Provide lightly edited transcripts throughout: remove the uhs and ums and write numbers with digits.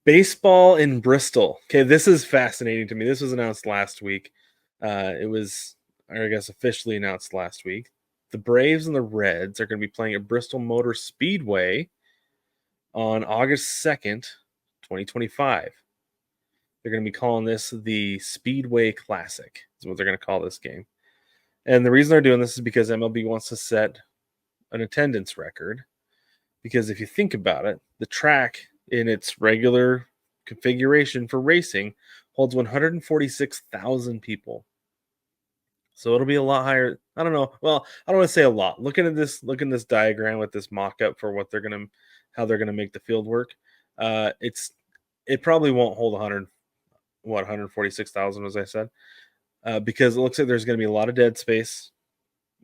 Baseball in Bristol. Okay, this is fascinating to me. This was announced last week. Or I guess, officially announced last week. The Braves and the Reds are going to be playing at Bristol Motor Speedway on August 2nd, 2025. They're going to be calling this the Speedway Classic, is what they're going to call this game. And the reason they're doing this is because MLB wants to set an attendance record. Because if you think about it, the track in its regular configuration for racing holds 146,000 people. So it'll be a lot higher. I don't know. Well, I don't want to say a lot. Look at this diagram with this mock-up for how they're gonna make the field work. It probably won't hold 146,000, as I said, because it looks like there's gonna be a lot of dead space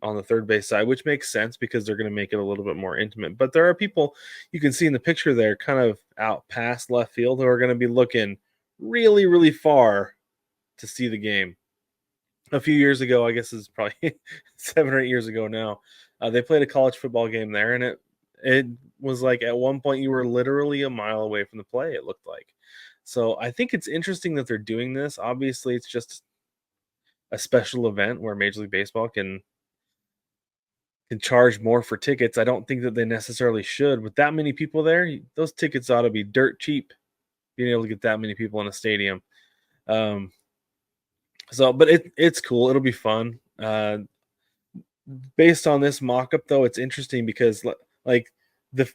on the third base side, which makes sense because they're going to make it a little bit more intimate. But there are people you can see in the picture there, kind of out past left field, who are going to be looking really, really far to see the game. A few years ago, I guess it's probably 7 or 8 years ago now, they played a college football game there, and it was like at one point you were literally a mile away from the play. It looked like. So I think it's interesting that they're doing this. Obviously, it's just a special event where Major League Baseball can charge more for tickets. I don't think that they necessarily should. With that many people there, those tickets ought to be dirt cheap. Being able to get that many people in a stadium. Um, but it's cool. It'll be fun. Based on this mock-up, though, it's interesting because like the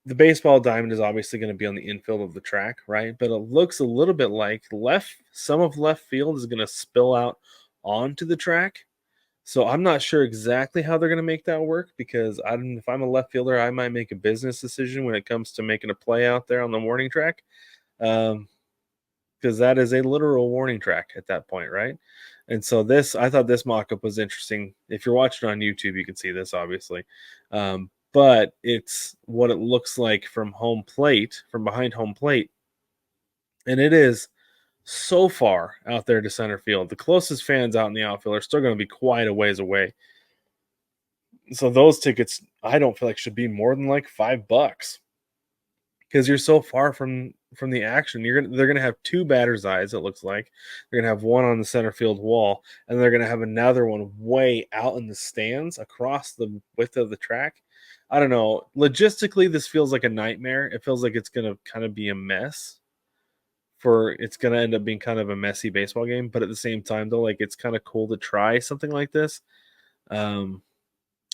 the baseball diamond is obviously going to be on the infield of the track, right? But it looks a little bit like some of left field is going to spill out onto the track. So I'm not sure exactly how they're going to make that work because if I'm a left fielder, I might make a business decision when it comes to making a play out there on the warning track, because that is a literal warning track at that point, right? And so I thought this mock-up was interesting. If you're watching on YouTube, you can see this obviously, but it's what it looks like from behind home plate, and it is so far out there to center field. The closest fans out in the outfield are still going to be quite a ways away. So those tickets, I don't feel like should be more than like $5 because you're so far from the action. They're gonna have two batters' eyes. It looks like they're gonna have one on the center field wall, and they're gonna have another one way out in the stands across the width of the track. I don't know. Logistically, this feels like a nightmare. It feels like it's gonna kind of be a mess. It's gonna end up being kind of a messy baseball game, but at the same time, though, like it's kind of cool to try something like this. Um,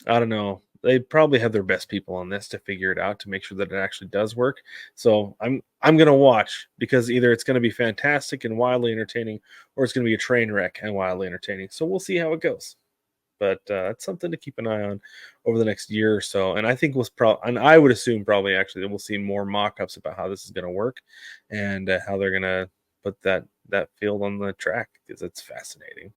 I don't know. They probably have their best people on this to figure it out to make sure that it actually does work. So I'm gonna watch because either it's gonna be fantastic and wildly entertaining, or it's gonna be a train wreck and wildly entertaining. So we'll see how it goes. But it's something to keep an eye on over the next year or so. And I think and I would assume probably actually that we'll see more mock-ups about how this is going to work and how they're going to put that field on the track because it's fascinating.